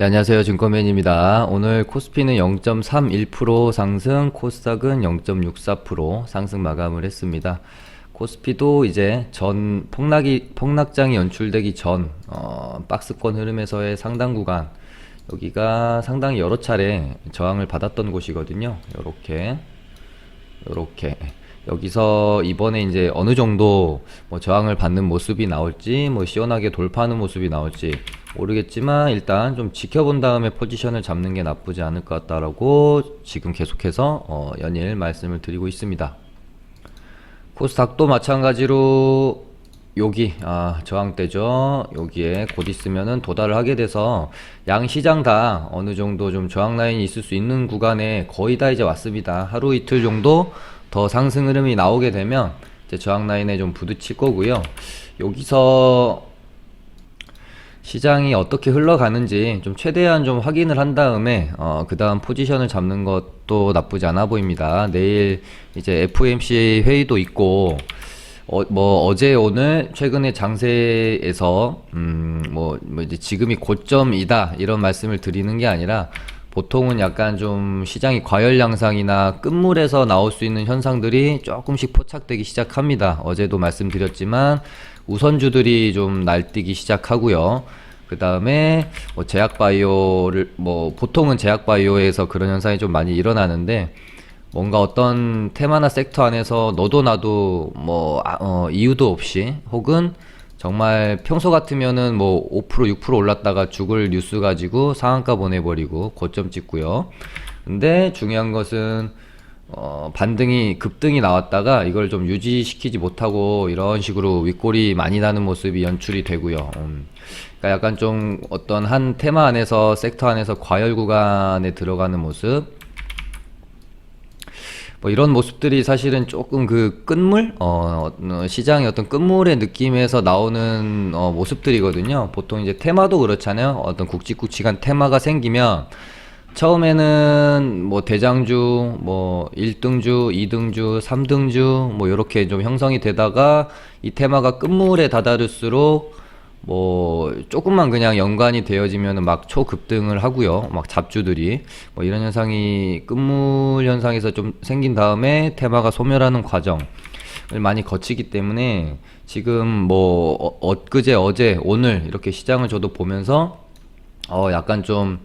네, 안녕하세요. 증권맨입니다. 오늘 코스피는 0.31% 상승, 코스닥은 0.64% 상승 마감을 했습니다. 코스피도 이제 폭락장이 연출되기 전, 박스권 흐름에서의 상당 구간, 여기가 상당히 여러 차례 저항을 받았던 곳이거든요. 요렇게. 여기서 이번에 이제 어느 정도 뭐 저항을 받는 모습이 나올지, 뭐 시원하게 돌파하는 모습이 나올지 모르겠지만, 일단 좀 지켜본 다음에 포지션을 잡는 게 나쁘지 않을 것 같다라고 지금 계속해서 연일 말씀을 드리고 있습니다. 코스닥도 마찬가지로 여기 저항대죠. 여기에 곧 있으면은 도달을 하게 돼서 양시장 다 어느 정도 좀 저항 라인이 있을 수 있는 구간에 거의 다 이제 왔습니다. 하루 이틀 정도 더 상승 흐름이 나오게 되면 이제 저항 라인에 좀 부딪힐 거고요. 여기서 시장이 어떻게 흘러가는지 좀 최대한 좀 확인을 한 다음에 그 다음 포지션을 잡는 것도 나쁘지 않아 보입니다. 내일 이제 FOMC 회의도 있고, 뭐 어제 오늘 최근의 장세에서 뭐 이제 지금이 고점이다 이런 말씀을 드리는 게 아니라, 보통은 약간 좀 시장이 과열 양상이나 끝물에서 나올 수 있는 현상들이 조금씩 포착되기 시작합니다. 어제도 말씀드렸지만 우선주들이 좀 날뛰기 시작하고요. 그 다음에 뭐 제약바이오를, 뭐 보통은 제약바이오에서 그런 현상이 좀 많이 일어나는데, 뭔가 어떤 테마나 섹터 안에서 너도 나도 뭐 이유도 없이, 혹은 정말 평소 같으면은 뭐 5% 6% 올랐다가 죽을 뉴스 가지고 상한가 보내버리고 고점 찍고요. 근데 중요한 것은 급등이 나왔다가 이걸 좀 유지시키지 못하고 이런 식으로 윗골이 많이 나는 모습이 연출이 되고요. 그러니까 약간 좀 어떤 한 테마 안에서, 섹터 안에서 과열 구간에 들어가는 모습, 뭐 이런 모습들이 사실은 조금 그 끝물, 시장의 어떤 끝물의 느낌에서 나오는 모습들이거든요. 보통 이제 테마도 그렇잖아요. 어떤 굵직굵직한 테마가 생기면 처음에는 뭐 대장주, 뭐 1등주, 2등주, 3등주 뭐 이렇게 좀 형성이 되다가, 이 테마가 끝물에 다다를수록 뭐 조금만 그냥 연관이 되어지면 막 초급등을 하고요. 막 잡주들이 뭐 이런 현상이 끝물 현상에서 좀 생긴 다음에 테마가 소멸하는 과정을 많이 거치기 때문에, 지금 뭐 엊그제 어제 오늘 이렇게 시장을 저도 보면서 약간 좀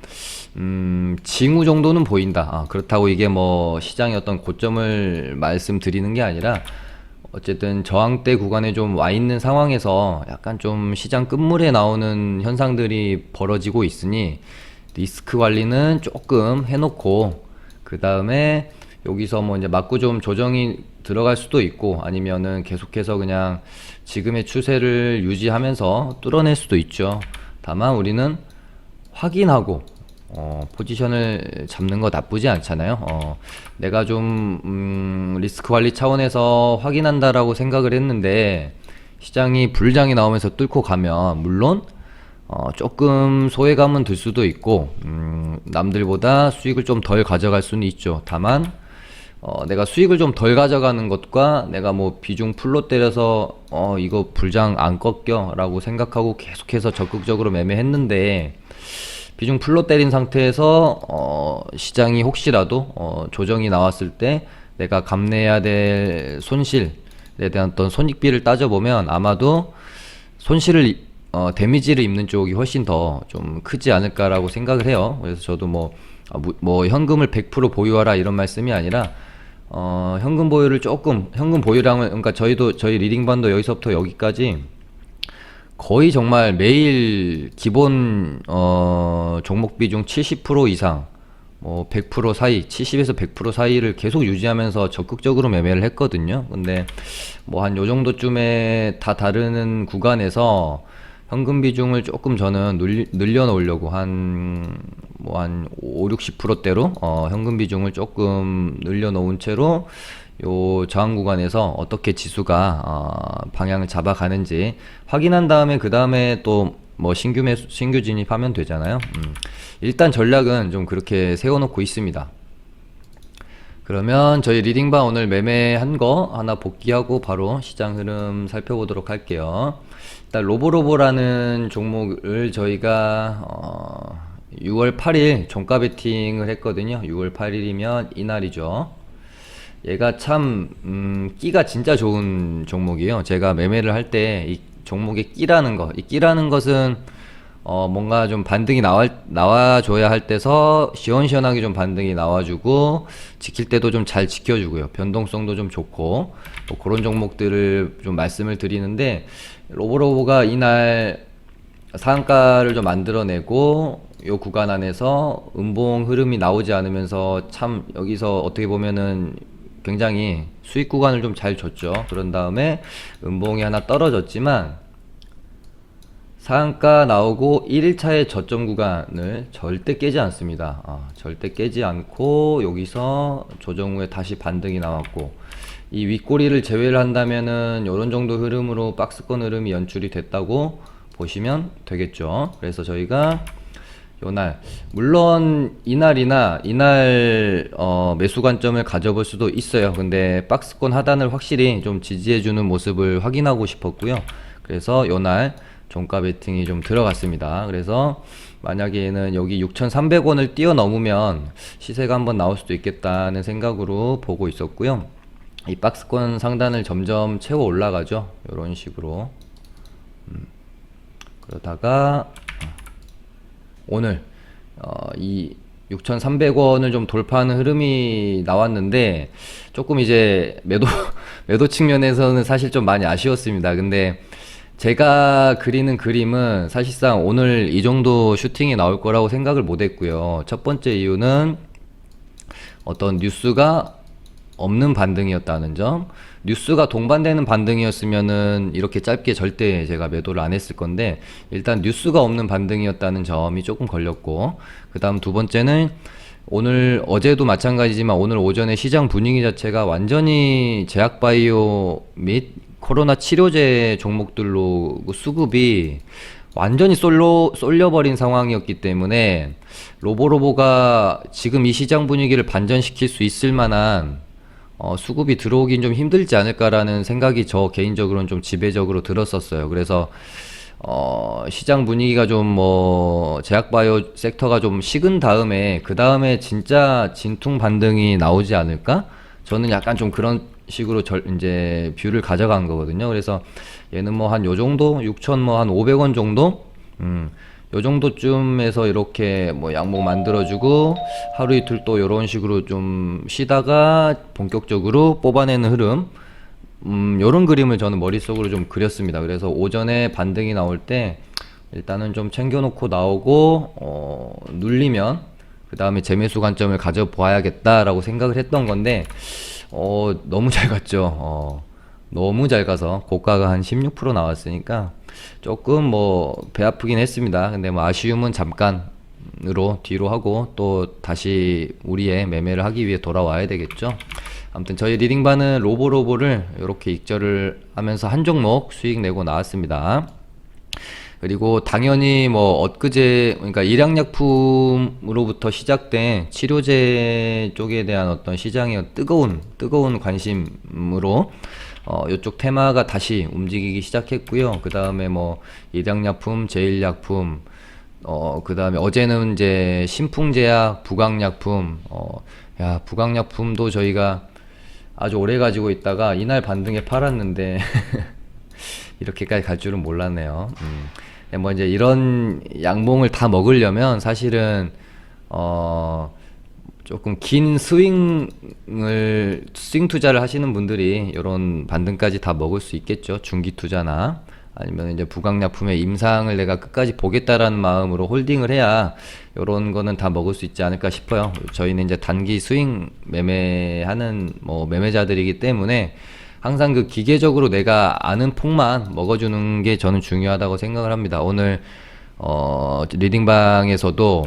징후 정도는 보인다. 그렇다고 이게 뭐 시장의 어떤 고점을 말씀드리는 게 아니라, 어쨌든 저항대 구간에 좀 와 있는 상황에서 약간 좀 시장 끝물에 나오는 현상들이 벌어지고 있으니, 리스크 관리는 조금 해놓고, 그 다음에 여기서 뭐 이제 맞고 좀 조정이 들어갈 수도 있고, 아니면은 계속해서 그냥 지금의 추세를 유지하면서 뚫어낼 수도 있죠. 다만 우리는 확인하고 포지션을 잡는 거 나쁘지 않잖아요. 내가 좀 리스크 관리 차원에서 확인한다라고 생각을 했는데, 시장이 불장이 나오면서 뚫고 가면 물론 조금 소외감은 들 수도 있고, 남들보다 수익을 좀 덜 가져갈 수는 있죠. 다만 내가 수익을 좀 덜 가져가는 것과, 내가 뭐 비중 풀로 때려서 이거 불장 안 꺾여 라고 생각하고 계속해서 적극적으로 매매했는데, 비중 풀로 때린 상태에서 시장이 혹시라도 조정이 나왔을 때 내가 감내해야 될 손실에 대한 어떤 손익비를 따져보면, 아마도 손실을 데미지를 입는 쪽이 훨씬 더 좀 크지 않을까라고 생각을 해요. 그래서 저도 뭐 현금을 100% 보유하라 이런 말씀이 아니라, 현금 보유를 조금, 현금 보유량을, 그러니까 저희 리딩반도 여기서부터 여기까지 거의 정말 매일 기본 종목 비중 70% 이상, 뭐 100% 사이, 70에서 100% 사이를 계속 유지하면서 적극적으로 매매를 했거든요. 근데 뭐 한 요 정도쯤에 다 다르는 구간에서 현금 비중을 조금 저는 늘려 놓으려고 한 5, 60%대로 현금 비중을 조금 늘려 놓은 채로 요 저항 구간에서 어떻게 지수가 방향을 잡아가는지 확인한 다음에, 그 다음에 또 뭐 신규 진입하면 되잖아요. 일단 전략은 좀 그렇게 세워놓고 있습니다. 그러면 저희 리딩바 오늘 매매한 거 하나 복귀하고 바로 시장 흐름 살펴보도록 할게요. 일단 로보로보라는 종목을 저희가 6월 8일 종가 베팅을 했거든요. 6월 8일이면 이날이죠. 얘가 참 끼가 진짜 좋은 종목이에요. 제가 매매를 할 때 이 종목의 끼라는 거, 이 끼라는 것은 뭔가 좀 반등이 나와줘야 할 때서 시원시원하게 좀 반등이 나와주고 지킬 때도 좀 잘 지켜주고요. 변동성도 좀 좋고 뭐 그런 종목들을 좀 말씀을 드리는데, 로보로보가 이날 상한가를 좀 만들어내고 요 구간 안에서 음봉 흐름이 나오지 않으면서 참 여기서 어떻게 보면은 굉장히 수익 구간을 좀 잘 줬죠. 그런 다음에 음봉이 하나 떨어졌지만 상한가 나오고 1일차의 저점 구간을 절대 깨지 않습니다. 절대 깨지 않고 여기서 조정 후에 다시 반등이 나왔고, 이 윗꼬리를 제외를 한다면은 요런 정도 흐름으로 박스권 흐름이 연출이 됐다고 보시면 되겠죠. 그래서 저희가 요날, 물론 이날 매수 관점을 가져볼 수도 있어요. 근데 박스권 하단을 확실히 좀 지지해주는 모습을 확인하고 싶었고요. 그래서 요날 종가 베팅이 좀 들어갔습니다. 그래서 만약에 얘는 여기 6,300원을 뛰어넘으면 시세가 한번 나올 수도 있겠다는 생각으로 보고 있었고요. 이 박스권 상단을 점점 채워 올라가죠. 이런 식으로. 그러다가 오늘 이 6,300원을 좀 돌파하는 흐름이 나왔는데, 조금 이제 매도 측면에서는 사실 좀 많이 아쉬웠습니다. 근데 제가 그리는 그림은 사실상 오늘 이 정도 슈팅이 나올 거라고 생각을 못 했고요. 첫 번째 이유는 어떤 뉴스가 없는 반등이었다는 점. 뉴스가 동반되는 반등이었으면은 이렇게 짧게 절대 제가 매도를 안 했을 건데, 일단 뉴스가 없는 반등이었다는 점이 조금 걸렸고, 그 다음 두 번째는 어제도 마찬가지지만 오늘 오전에 시장 분위기 자체가 완전히 제약바이오 및 코로나 치료제 종목들로 수급이 완전히 쏠려버린 상황이었기 때문에 로보로보가 지금 이 시장 분위기를 반전시킬 수 있을 만한 수급이 들어오긴 좀 힘들지 않을까라는 생각이 저 개인적으로는 좀 지배적으로 들었었어요. 그래서 시장 분위기가 좀 제약바이오 섹터가 좀 식은 다음에 그 다음에 진짜 진퉁 반등이 나오지 않을까? 저는 약간 좀 그런 식으로 이제 뷰를 가져간 거거든요. 그래서 얘는 뭐 한 요 정도 6천 뭐 한 500원 정도 요 정도쯤에서 이렇게 뭐 양목 만들어주고 하루 이틀 또 요런 식으로 좀 쉬다가 본격적으로 뽑아내는 흐름, 요런 그림을 저는 머릿속으로 좀 그렸습니다. 그래서 오전에 반등이 나올 때 일단은 좀 챙겨놓고 나오고 눌리면 그 다음에 재매수 관점을 가져봐야겠다라고 생각을 했던 건데, 너무 잘 갔죠. 너무 잘 가서 고가가 한 16% 나왔으니까 조금 뭐 배 아프긴 했습니다. 근데 뭐 아쉬움은 잠깐으로 뒤로 하고 또 다시 우리의 매매를 하기 위해 돌아와야 되겠죠. 아무튼 저희 리딩반은 로보로보를 이렇게 익절을 하면서 한 종목 수익 내고 나왔습니다. 그리고 당연히 뭐 엊그제, 그러니까 일양약품으로부터 시작된 치료제 쪽에 대한 어떤 시장의 뜨거운 관심으로 이쪽 테마가 다시 움직이기 시작했고요. 그 다음에 뭐 일양약품, 제일약품, 그 다음에 어제는 이제 신풍제약, 부강약품, 부강약품도 저희가 아주 오래 가지고 있다가 이날 반등에 팔았는데 이렇게까지 갈 줄은 몰랐네요. 뭐 이제 이런 양봉을 다 먹으려면 사실은 조금 긴 스윙 투자를 하시는 분들이 이런 반등까지 다 먹을 수 있겠죠. 중기 투자나 아니면 이제 부강약품의 임상을 내가 끝까지 보겠다라는 마음으로 홀딩을 해야 이런 거는 다 먹을 수 있지 않을까 싶어요. 저희는 이제 단기 스윙 매매하는 매매자들이기 때문에 항상 그 기계적으로 내가 아는 폭만 먹어주는 게 저는 중요하다고 생각을 합니다. 오늘 리딩방에서도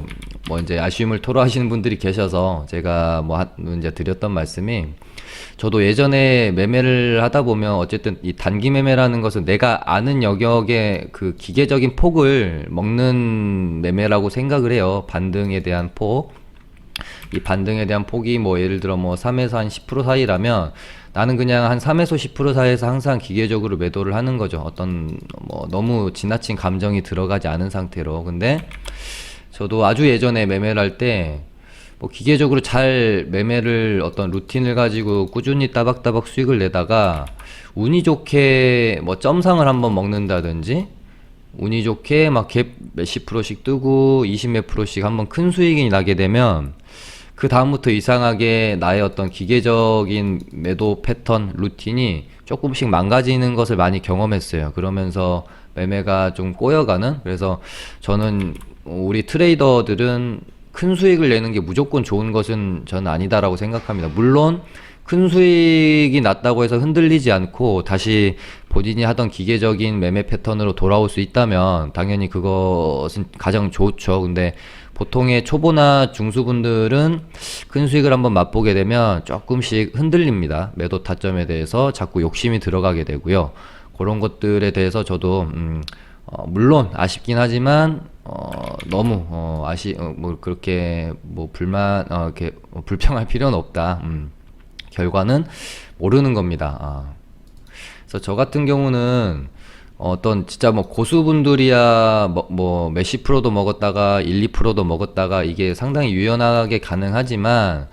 뭐 이제 아쉬움을 토로하시는 분들이 계셔서 제가 이제 드렸던 말씀이, 저도 예전에 매매를 하다 보면 어쨌든 이 단기 매매라는 것은 내가 아는 영역의 그 기계적인 폭을 먹는 매매라고 생각을 해요. 반등에 대한 폭. 이 반등에 대한 폭이 뭐 예를 들어 뭐 3에서 한 10% 사이라면 나는 그냥 한 3에서 10% 사이에서 항상 기계적으로 매도를 하는 거죠. 어떤 뭐 너무 지나친 감정이 들어가지 않은 상태로. 근데 저도 아주 예전에 매매를 할 때 뭐 기계적으로 잘 매매를 어떤 루틴을 가지고 꾸준히 따박따박 수익을 내다가 운이 좋게 뭐 점상을 한번 먹는다든지 운이 좋게 막 갭 몇십 프로씩 뜨고 20 몇 프로씩 한번 큰 수익이 나게 되면 그 다음부터 이상하게 나의 어떤 기계적인 매도 패턴 루틴이 조금씩 망가지는 것을 많이 경험했어요. 그러면서 매매가 좀 꼬여가는. 그래서 저는 우리 트레이더들은 큰 수익을 내는 게 무조건 좋은 것은 저는 아니다라고 생각합니다. 물론 큰 수익이 났다고 해서 흔들리지 않고 다시 본인이 하던 기계적인 매매 패턴으로 돌아올 수 있다면 당연히 그것은 가장 좋죠. 근데 보통의 초보나 중수분들은 큰 수익을 한번 맛보게 되면 조금씩 흔들립니다. 매도 타점에 대해서 자꾸 욕심이 들어가게 되고요. 그런 것들에 대해서 저도 물론 아쉽긴 하지만 너무 뭐 그렇게 뭐 이렇게 불평할 필요는 없다. 결과는 모르는 겁니다. 그래서 저 같은 경우는 어떤 진짜 뭐 고수분들이야 뭐 몇십 프로도 먹었다가 1, 2%도 먹었다가 이게 상당히 유연하게 가능하지만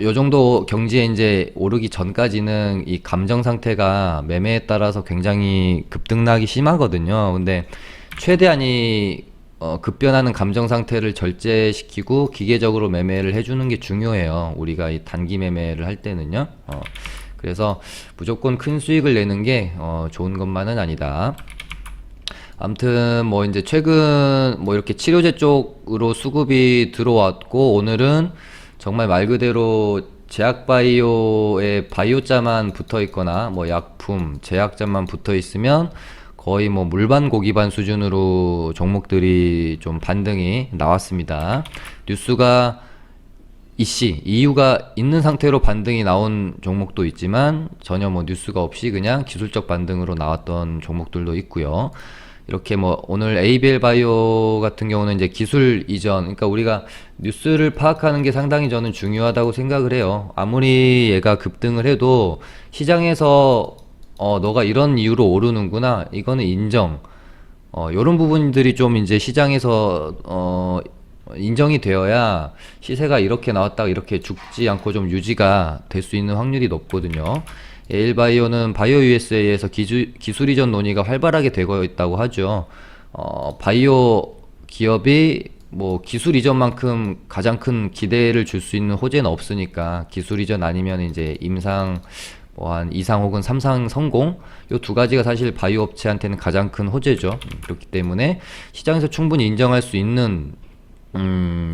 요 정도 경지에 이제 오르기 전까지는 이 감정 상태가 매매에 따라서 굉장히 급등락이 심하거든요. 근데 최대한 이 급변하는 감정 상태를 절제시키고 기계적으로 매매를 해주는 게 중요해요. 우리가 이 단기 매매를 할 때는요. 그래서 무조건 큰 수익을 내는 게 좋은 것만은 아니다. 아무튼 뭐 이제 최근 뭐 이렇게 치료제 쪽으로 수급이 들어왔고 오늘은 정말 말 그대로 제약바이오에 바이오자만 붙어 있거나 뭐 약품, 제약자만 붙어 있으면 거의 뭐 물반 고기반 수준으로 종목들이 좀 반등이 나왔습니다. 뉴스가 이유가 있는 상태로 반등이 나온 종목도 있지만 전혀 뭐 뉴스가 없이 그냥 기술적 반등으로 나왔던 종목들도 있고요. 이렇게 뭐 오늘 ABL 바이오 같은 경우는 이제 기술 이전, 그러니까 우리가 뉴스를 파악하는 게 상당히 저는 중요하다고 생각을 해요. 아무리 얘가 급등을 해도 시장에서 너가 이런 이유로 오르는구나, 이거는 인정. 요런 부분들이 좀 이제 시장에서 인정이 되어야 시세가 이렇게 나왔다가 이렇게 죽지 않고 좀 유지가 될 수 있는 확률이 높거든요. 에일바이오는 바이오 USA에서 기술 이전 논의가 활발하게 되고 있다고 하죠. 바이오 기업이 뭐 기술 이전만큼 가장 큰 기대를 줄 수 있는 호재는 없으니까 기술 이전 아니면 이제 임상 뭐 한 2상 혹은 3상 성공, 요 두 가지가 사실 바이오 업체한테는 가장 큰 호재죠. 그렇기 때문에 시장에서 충분히 인정할 수 있는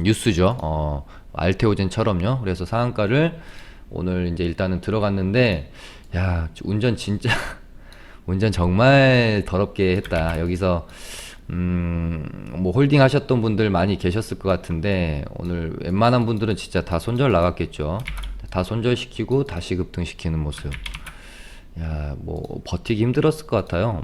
뉴스죠. 알테오젠처럼요. 그래서 상한가를 오늘 이제 일단은 들어갔는데, 야, 운전 진짜, 운전 정말 더럽게 했다. 여기서, 뭐 홀딩 하셨던 분들 많이 계셨을 것 같은데, 오늘 웬만한 분들은 진짜 다 손절 나갔겠죠. 다 손절시키고 다시 급등시키는 모습. 야, 뭐, 버티기 힘들었을 것 같아요.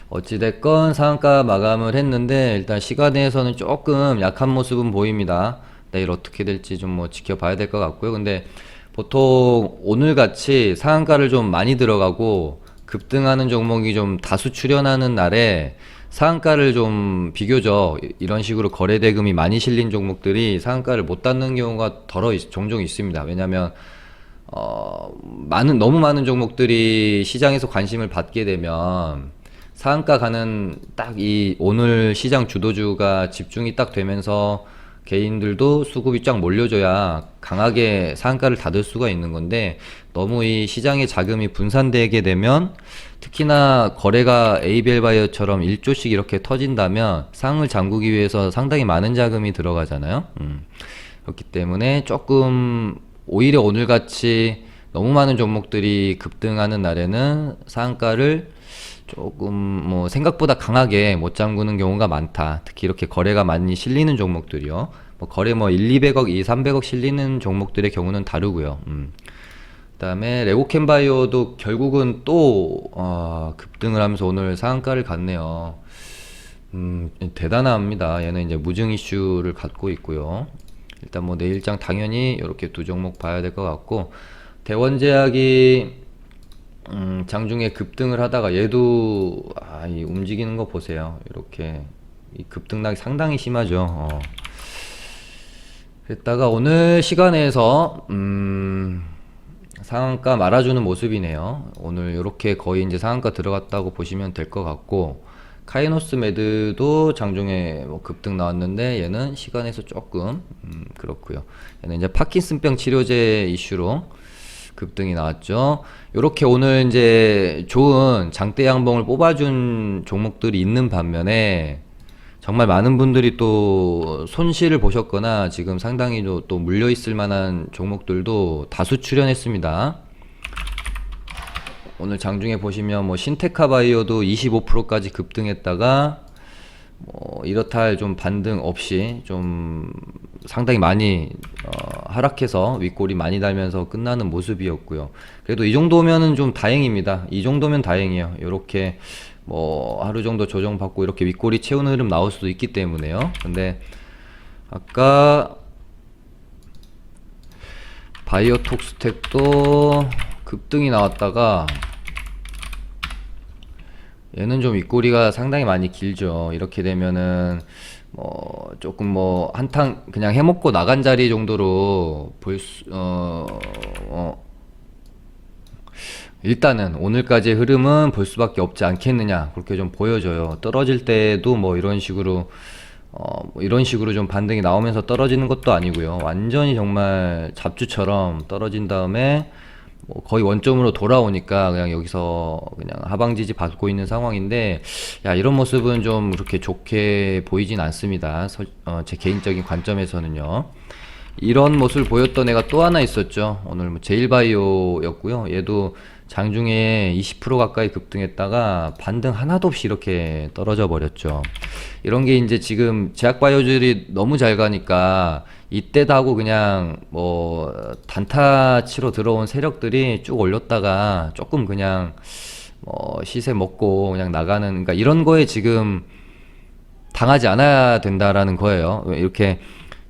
어찌됐건 상한가 마감을 했는데 일단 시간에서는 조금 약한 모습은 보입니다. 내일 어떻게 될지 좀 뭐 지켜봐야 될 것 같고요. 근데 보통 오늘같이 상한가를 좀 많이 들어가고 급등하는 종목이 좀 다수 출현하는 날에 상한가를 좀 비교적 이런 식으로 거래 대금이 많이 실린 종목들이 상한가를 못 닫는 경우가 종종 있습니다. 왜냐면 너무 많은 종목들이 시장에서 관심을 받게 되면 상한가 가는 딱 이 오늘 시장 주도주가 집중이 딱 되면서 개인들도 수급이 쫙 몰려줘야 강하게 상한가를 닫을 수가 있는 건데, 너무 이 시장의 자금이 분산되게 되면 특히나 거래가 ABL 바이어처럼 1조씩 이렇게 터진다면 상을 잠그기 위해서 상당히 많은 자금이 들어가잖아요. 그렇기 때문에 조금 오히려 오늘같이 너무 많은 종목들이 급등하는 날에는 상한가를 조금 뭐 생각보다 강하게 못 잠그는 경우가 많다. 특히 이렇게 거래가 많이 실리는 종목들이요. 뭐 거래 뭐 1, 200억, 2, 300억 실리는 종목들의 경우는 다르고요. 그다음에 레고캠바이오도 결국은 또 급등을 하면서 오늘 상한가를 갔네요. 대단합니다. 얘는 이제 무증 이슈를 갖고 있고요. 일단 뭐 내일장 당연히 이렇게 두 종목 봐야 될 것 같고, 대원제약이 장중에 급등을 하다가 얘도 이 움직이는 거 보세요. 이렇게 이 급등락이 상당히 심하죠. 그랬다가 오늘 시간에서 상한가 말아주는 모습이네요. 오늘 이렇게 거의 이제 상한가 들어갔다고 보시면 될 것 같고, 카이노스 매드도 장중에 뭐 급등 나왔는데 얘는 시간에서 조금 그렇고요. 얘는 이제 파킨슨병 치료제 이슈로 급등이 나왔죠. 요렇게 오늘 이제 좋은 장대 양봉을 뽑아준 종목들이 있는 반면에 정말 많은 분들이 또 손실을 보셨거나 지금 상당히 또 물려 있을 만한 종목들도 다수 출연했습니다. 오늘 장중에 보시면 뭐 신테카 바이오도 25%까지 급등했다가 뭐 이렇다 할 좀 반등 없이 좀 상당히 많이 하락해서 윗골이 많이 달면서 끝나는 모습이었고요. 그래도 이 정도면은 좀 다행입니다. 이 정도면 다행이에요. 요렇게 뭐 하루 정도 조정받고 이렇게 윗골이 채우는 흐름 나올 수도 있기 때문에요. 근데 아까 바이오톡스텍도 급등이 나왔다가 얘는 좀 윗꼬리가 상당히 많이 길죠. 이렇게 되면은 뭐 조금 뭐 한탕 그냥 해먹고 나간 자리 정도로 일단은 오늘까지의 흐름은 볼 수밖에 없지 않겠느냐, 그렇게 좀 보여져요. 떨어질 때도 뭐 이런 식으로 뭐 이런 식으로 좀 반등이 나오면서 떨어지는 것도 아니고요. 완전히 정말 잡주처럼 떨어진 다음에 뭐 거의 원점으로 돌아오니까 그냥 여기서 그냥 하방 지지 받고 있는 상황인데, 야, 이런 모습은 좀 그렇게 좋게 보이진 않습니다. 제 개인적인 관점에서는요. 이런 모습을 보였던 애가 또 하나 있었죠. 오늘 뭐 제일바이오였고요. 얘도 장중에 20% 가까이 급등했다가 반등 하나도 없이 이렇게 떨어져 버렸죠. 이런 게 이제 지금 제약바이오들이 너무 잘 가니까 이때도 하고 그냥 뭐 단타 치러 들어온 세력들이 쭉 올렸다가 조금 그냥 뭐 시세 먹고 그냥 나가는, 그러니까 이런 거에 지금 당하지 않아야 된다라는 거예요. 이렇게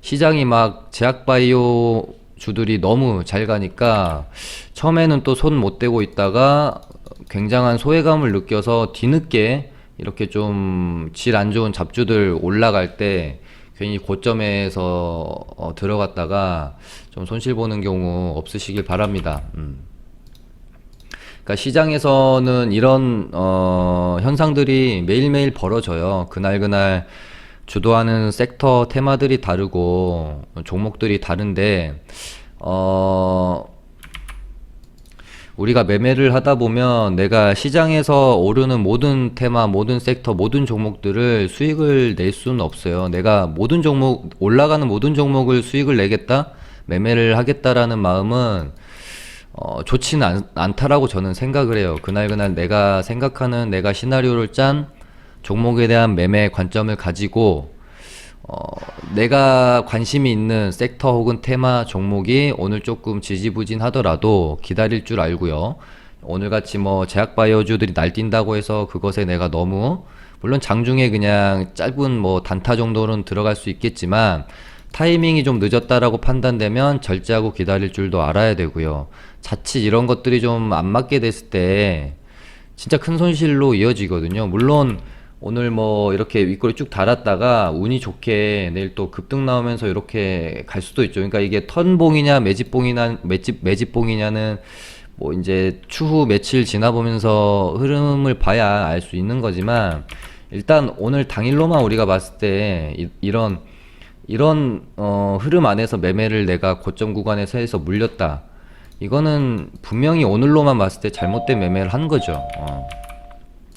시장이 막 제약바이오 주들이 너무 잘 가니까 처음에는 또 손 못 대고 있다가 굉장한 소외감을 느껴서 뒤늦게 이렇게 좀 질 안 좋은 잡주들 올라갈 때 괜히 고점에서 들어갔다가 좀 손실 보는 경우 없으시길 바랍니다. 그러니까 시장에서는 이런 현상들이 매일매일 벌어져요. 그날그날 주도하는 섹터 테마들이 다르고 종목들이 다른데 우리가 매매를 하다 보면 내가 시장에서 오르는 모든 테마, 모든 섹터, 모든 종목들을 수익을 낼 수는 없어요. 내가 모든 종목, 올라가는 모든 종목을 수익을 내겠다, 매매를 하겠다라는 마음은 좋지는 않다라고 저는 생각을 해요. 그날 내가 생각하는, 내가 시나리오를 짠 종목에 대한 매매 관점을 가지고 내가 관심이 있는 섹터 혹은 테마 종목이 오늘 조금 지지부진하더라도 기다릴 줄 알고요. 오늘같이 뭐 제약바이오주들이 날뛴다고 해서 그것에 내가 너무, 물론 장중에 그냥 짧은 뭐 단타 정도는 들어갈 수 있겠지만 타이밍이 좀 늦었다라고 판단되면 절제하고 기다릴 줄도 알아야 되고요. 자칫 이런 것들이 좀 안 맞게 됐을 때 진짜 큰 손실로 이어지거든요. 물론 오늘 뭐 이렇게 윗골이 쭉 달았다가 운이 좋게 내일 또 급등 나오면서 이렇게 갈 수도 있죠. 그러니까 이게 턴봉이냐 매집봉이냐는 뭐 이제 추후 며칠 지나보면서 흐름을 봐야 알 수 있는 거지만, 일단 오늘 당일로만 우리가 봤을 때 이런 흐름 안에서 매매를 내가 고점 구간에서 해서 물렸다, 이거는 분명히 오늘로만 봤을 때 잘못된 매매를 한 거죠.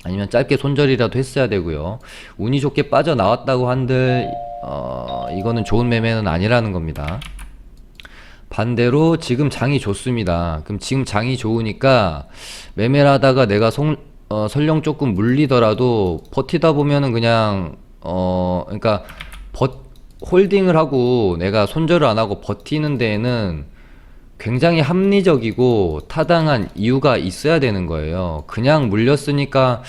아니면 짧게 손절이라도 했어야 되고요. 운이 좋게 빠져나왔다고 한들 이거는 좋은 매매는 아니라는 겁니다. 반대로 지금 장이 좋습니다. 그럼 지금 장이 좋으니까 매매를 하다가 내가 설령 조금 물리더라도 버티다 보면은 그냥 그러니까 홀딩을 하고 내가 손절을 안 하고 버티는 데에는 굉장히 합리적이고 타당한 이유가 있어야 되는 거예요. 그냥 물렸으니까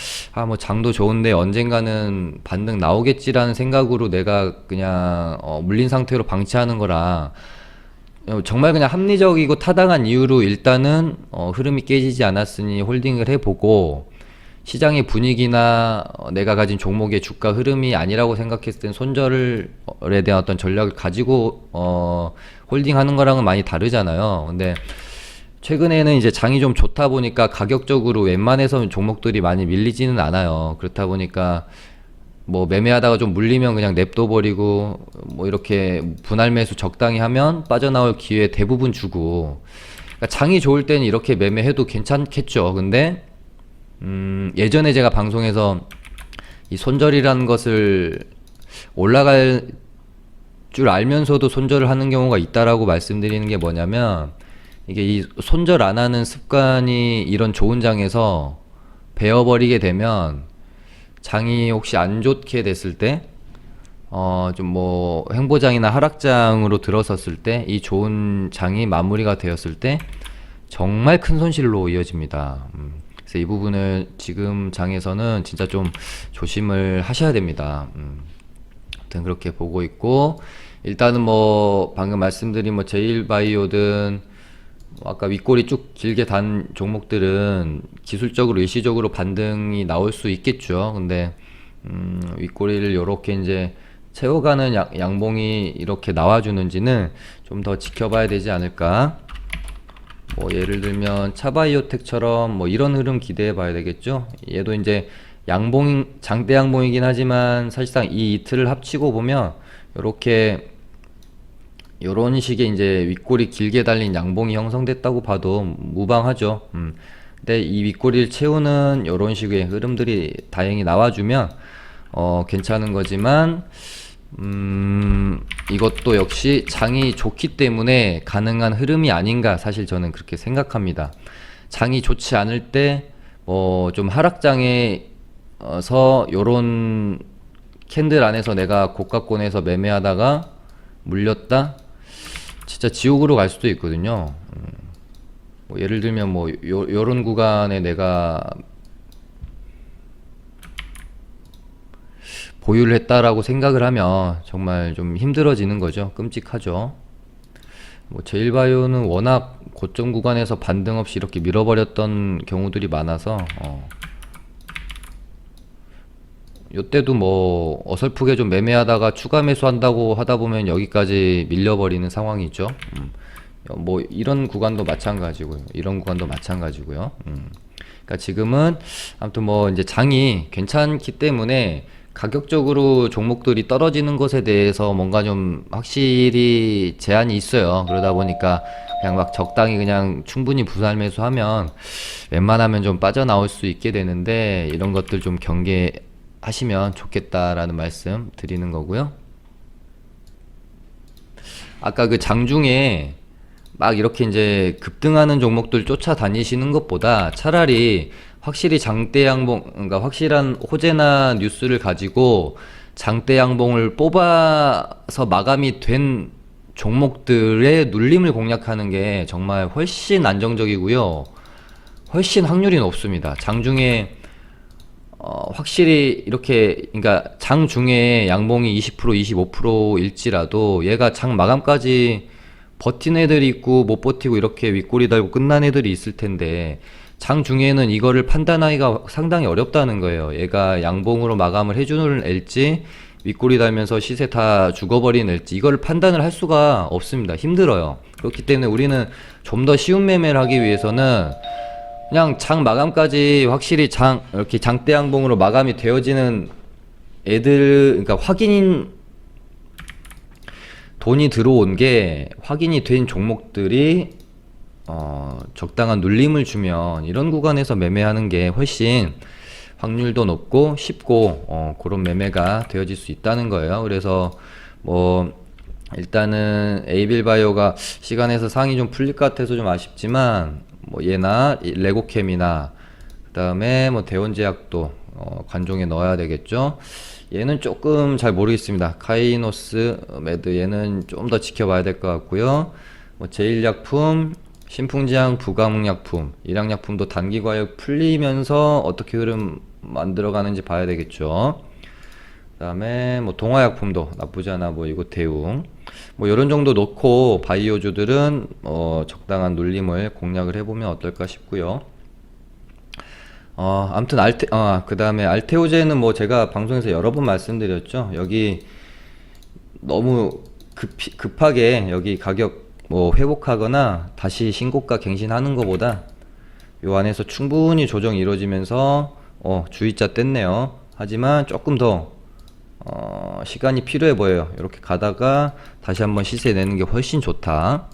뭐 장도 좋은데 언젠가는 반등 나오겠지라는 생각으로 내가 그냥 물린 상태로 방치하는 거라, 정말 그냥 합리적이고 타당한 이유로 일단은 흐름이 깨지지 않았으니 홀딩을 해보고, 시장의 분위기나 내가 가진 종목의 주가 흐름이 아니라고 생각했을 땐 손절에 대한 어떤 전략을 가지고 홀딩하는 거랑은 많이 다르잖아요. 근데 최근에는 이제 장이 좀 좋다 보니까 가격적으로 웬만해서 종목들이 많이 밀리지는 않아요. 그렇다 보니까 뭐 매매하다가 좀 물리면 그냥 냅둬 버리고 뭐 이렇게 분할 매수 적당히 하면 빠져나올 기회 대부분 주고, 그러니까 장이 좋을 때는 이렇게 매매해도 괜찮겠죠. 근데 예전에 제가 방송에서 이 손절이라는 것을 올라갈 줄 알면서도 손절을 하는 경우가 있다라고 말씀드리는 게 뭐냐면, 이게 이 손절 안 하는 습관이 이런 좋은 장에서 배어버리게 되면 장이 혹시 안 좋게 됐을 때, 좀 뭐 횡보장이나 하락장으로 들어섰을 때, 이 좋은 장이 마무리가 되었을 때 정말 큰 손실로 이어집니다. 그래서 이 부분을 지금 장에서는 진짜 좀 조심을 하셔야 됩니다. 아무튼 그렇게 보고 있고, 일단은 뭐 방금 말씀드린 뭐 제일바이오든 뭐 아까 윗꼬리 쭉 길게 단 종목들은 기술적으로 일시적으로 반등이 나올 수 있겠죠. 근데 윗꼬리를 요렇게 이제 채워가는 양봉이 이렇게 나와주는지는 좀 더 지켜봐야 되지 않을까. 뭐 예를 들면 차바이오텍처럼 뭐 이런 흐름 기대해 봐야 되겠죠. 얘도 이제 장대 양봉이긴 하지만 사실상 이 이틀을 합치고 보면 요렇게 요런 식의 이제 윗꼬리 길게 달린 양봉이 형성됐다고 봐도 무방하죠. 근데 이 윗꼬리를 채우는 요런 식의 흐름들이 다행히 나와주면 괜찮은 거지만, 이것도 역시 장이 좋기 때문에 가능한 흐름이 아닌가, 사실 저는 그렇게 생각합니다. 장이 좋지 않을 때 좀 하락장에서 요런 캔들 안에서 내가 고가권에서 매매하다가 물렸다? 진짜 지옥으로 갈 수도 있거든요. 뭐 예를 들면 뭐 요런 구간에 내가 보유를 했다라고 생각을 하면 정말 좀 힘들어지는 거죠. 끔찍하죠. 뭐 제일바이오는 워낙 고점 구간에서 반등 없이 이렇게 밀어버렸던 경우들이 많아서 요때도 뭐 어설프게 좀 매매하다가 추가 매수한다고 하다 보면 여기까지 밀려버리는 상황이죠. 뭐 이런 구간도 마찬가지고요. 이런 구간도 마찬가지고요. 그러니까 지금은 아무튼 뭐 이제 장이 괜찮기 때문에 가격적으로 종목들이 떨어지는 것에 대해서 뭔가 좀 확실히 제한이 있어요. 그러다 보니까 그냥 막 적당히 그냥 충분히 분할 매수하면 웬만하면 좀 빠져나올 수 있게 되는데, 이런 것들 좀 경계하시면 좋겠다라는 말씀 드리는 거고요. 아까 그 장중에 막 이렇게 이제 급등하는 종목들 쫓아다니시는 것보다 차라리 확실히 장대 양봉, 그러니까 확실한 호재나 뉴스를 가지고 장대 양봉을 뽑아서 마감이 된 종목들의 눌림을 공략하는 게 정말 훨씬 안정적이고요. 훨씬 확률이 높습니다. 장중에 확실히 이렇게, 그러니까 장중에 양봉이 20% 25%일지라도 얘가 장 마감까지 버틴 애들이 있고 못 버티고 이렇게 윗꼬리 달고 끝난 애들이 있을 텐데, 장중에는 이거를 판단하기가 상당히 어렵다는 거예요. 얘가 양봉으로 마감을 해주는 앨지 윗꼬리 달면서 시세 다 죽어버린 앨지, 이걸 판단을 할 수가 없습니다. 힘들어요. 그렇기 때문에 우리는 좀 더 쉬운 매매를 하기 위해서는 그냥 장 마감까지 확실히 이렇게 장대 양봉으로 마감이 되어지는 애들, 그러니까 돈이 들어온 게 확인이 된 종목들이 적당한 눌림을 주면 이런 구간에서 매매하는 게 훨씬 확률도 높고 쉽고 그런 매매가 되어질 수 있다는 거예요. 그래서 뭐 일단은 에이빌바이오가 시간에서 상이 좀 풀릴 것 같아서 좀 아쉽지만, 뭐 얘나 레고캠이나 그 다음에 뭐 대원제약도 관종에 넣어야 되겠죠. 얘는 조금 잘 모르겠습니다. 카이노스 매드, 얘는 좀 더 지켜봐야 될 것 같고요. 뭐 제일약품, 신풍지향, 부가목약품, 일양약품도 단기과열 풀리면서 어떻게 흐름 만들어가는지 봐야 되겠죠. 그 다음에 뭐 동화약품도 나쁘지 않아 보이고, 대웅 뭐 이런 정도 놓고 바이오주들은 적당한 눌림을 공략을 해보면 어떨까 싶고요. 아무튼 그다음에 알테오제는 뭐 제가 방송에서 여러 번 말씀드렸죠. 여기 너무 급하게 여기 가격 뭐 회복하거나 다시 신고가 갱신하는 것보다 요 안에서 충분히 조정이 이루어지면서 주의자 뗐네요. 하지만 조금 더 시간이 필요해 보여요. 이렇게 가다가 다시 한번 시세 내는 게 훨씬 좋다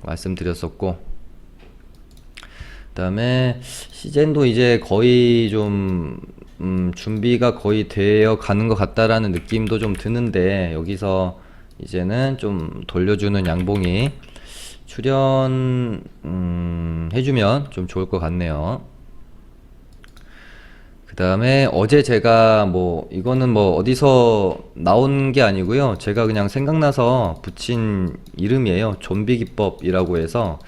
말씀드렸었고, 그다음에 시젠도 이제 거의 좀 준비가 거의 되어 가는 것 같다라는 느낌도 좀 드는데, 여기서 이제는 좀 돌려주는 양봉이 출현 해주면 좀 좋을 것 같네요. 그 다음에 어제 제가 뭐 이거는 뭐 어디서 나온 게 아니고요, 제가 그냥 생각나서 붙인 이름이에요. 좀비 기법이라고 해서,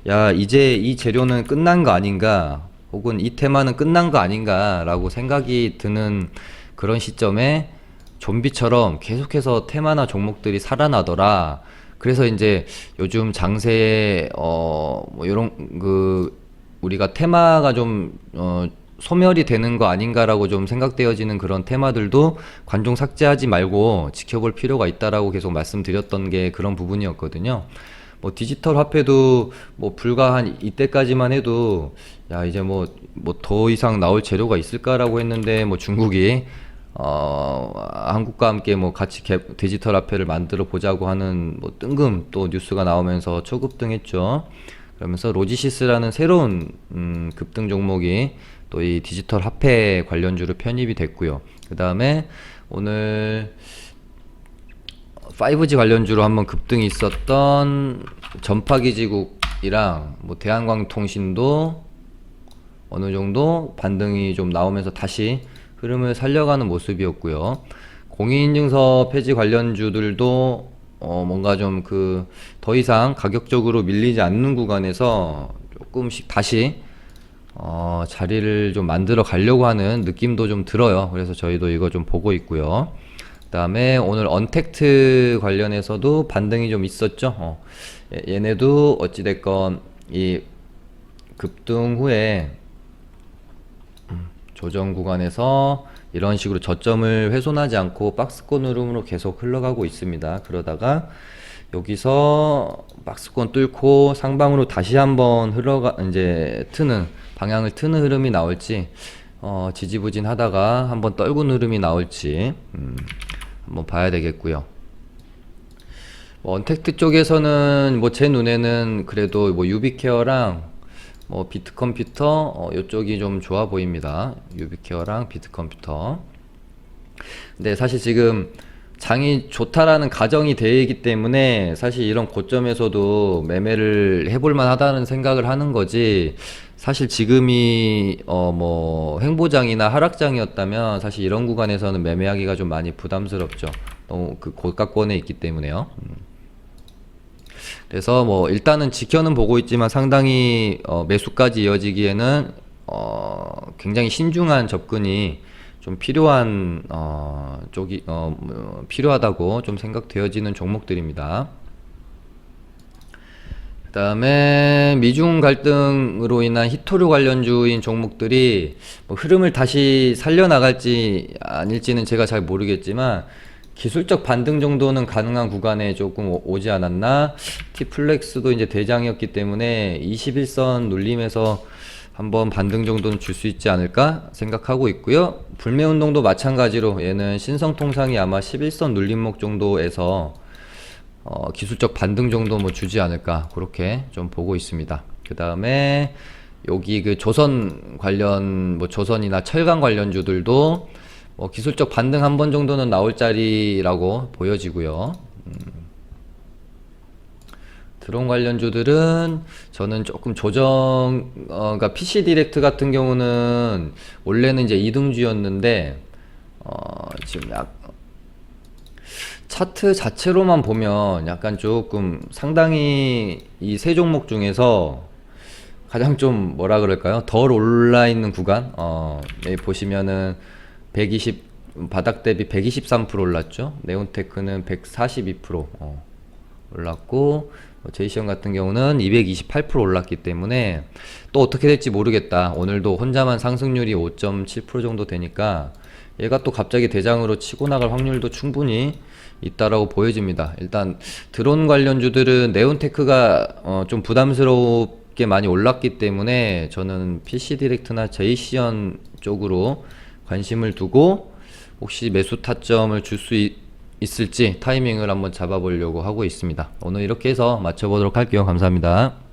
야 이제 이 재료는 끝난 거 아닌가, 혹은 이 테마는 끝난 거 아닌가 라고 생각이 드는 그런 시점에 좀비처럼 계속해서 테마나 종목들이 살아나더라. 그래서 이제 요즘 장세에 뭐 이런 우리가 테마가 좀 소멸이 되는 거 아닌가라고 좀 생각되어지는 그런 테마들도 관종 삭제하지 말고 지켜볼 필요가 있다라고 계속 말씀드렸던 게 그런 부분이었거든요. 뭐 디지털 화폐도 뭐 불과 한 이때까지만 해도 야 이제 뭐 더 이상 나올 재료가 있을까라고 했는데, 뭐 중국이 한국과 함께 뭐 같이 디지털 화폐를 만들어 보자고 하는 뭐 뜬금 또 뉴스가 나오면서 초급등했죠. 그러면서 로지시스라는 새로운 급등 종목이 또 이 디지털 화폐 관련주로 편입이 됐고요. 그 다음에 오늘 5G 관련주로 한번 급등이 있었던 전파기지국이랑 뭐 대한광통신도 어느 정도 반등이 좀 나오면서 다시 흐름을 살려가는 모습이었고요. 공인인증서 폐지 관련주들도 뭔가 좀 더 이상 가격적으로 밀리지 않는 구간에서 조금씩 다시 자리를 좀 만들어 가려고 하는 느낌도 좀 들어요. 그래서 저희도 이거 좀 보고 있고요. 그 다음에 오늘 언택트 관련해서도 반등이 좀 있었죠. 얘네도 어찌됐건 이 급등 후에 조정 구간에서 이런 식으로 저점을 훼손하지 않고 박스권 흐름으로 계속 흘러가고 있습니다. 그러다가 여기서 박스권 뚫고 상방으로 다시 한번 이제 방향을 트는 흐름이 나올지, 지지부진하다가 한번 떨군 흐름이 나올지 한번 봐야 되겠고요. 언택트 쪽에서는 뭐 제 눈에는 그래도 뭐 유비케어랑 뭐 비트컴퓨터 이쪽이 좀 좋아 보입니다. 유비케어랑 비트컴퓨터. 근데 사실 지금 장이 좋다라는 가정이 되어 있기 때문에 사실 이런 고점에서도 매매를 해볼 만하다는 생각을 하는 거지, 사실 지금이 뭐 횡보장이나 하락장이었다면 사실 이런 구간에서는 매매하기가 좀 많이 부담스럽죠. 너무 고가권에 있기 때문에요. 그래서 뭐 일단은 지켜는 보고 있지만 상당히 매수까지 이어지기에는 굉장히 신중한 접근이 좀 필요한 쪽이 필요하다고 좀 생각되어지는 종목들입니다. 그 다음에 미중 갈등으로 인한 히토류 관련주인 종목들이 뭐 흐름을 다시 살려나갈지 아닐지는 제가 잘 모르겠지만, 기술적 반등 정도는 가능한 구간에 조금 오지 않았나. T플렉스도 이제 대장이었기 때문에 21선 눌림에서 한번 반등 정도는 줄 수 있지 않을까 생각하고 있고요. 불매운동도 마찬가지로 얘는 신성통상이 아마 11선 눌림목 정도에서 기술적 반등 정도 뭐 주지 않을까, 그렇게 좀 보고 있습니다. 그 다음에 여기 조선 관련 뭐 조선이나 철강 관련주들도 기술적 반등 한 번 정도는 나올 자리라고 보여지고요. 드론 관련주들은 저는 조금 그러니까 PC 디렉트 같은 경우는 원래는 이제 2등주였는데 지금 차트 자체로만 보면 약간 조금 상당히 이 세 종목 중에서 가장 좀 뭐라 그럴까요? 덜 올라 있는 구간. 여기 보시면은 120 바닥 대비 123% 올랐죠. 네온테크는 142% 올랐고, 제이시언 같은 경우는 228% 올랐기 때문에 또 어떻게 될지 모르겠다. 오늘도 혼자만 상승률이 5.7% 정도 되니까 얘가 또 갑자기 대장으로 치고 나갈 확률도 충분히 있다라고 보여집니다. 일단 드론 관련주들은 네온테크가 좀 부담스럽게 많이 올랐기 때문에 저는 PC 디렉트나 제이시언 쪽으로 관심을 두고 혹시 매수 타점을 줄 수 있을지 타이밍을 한번 잡아보려고 하고 있습니다. 오늘 이렇게 해서 마쳐보도록 할게요. 감사합니다.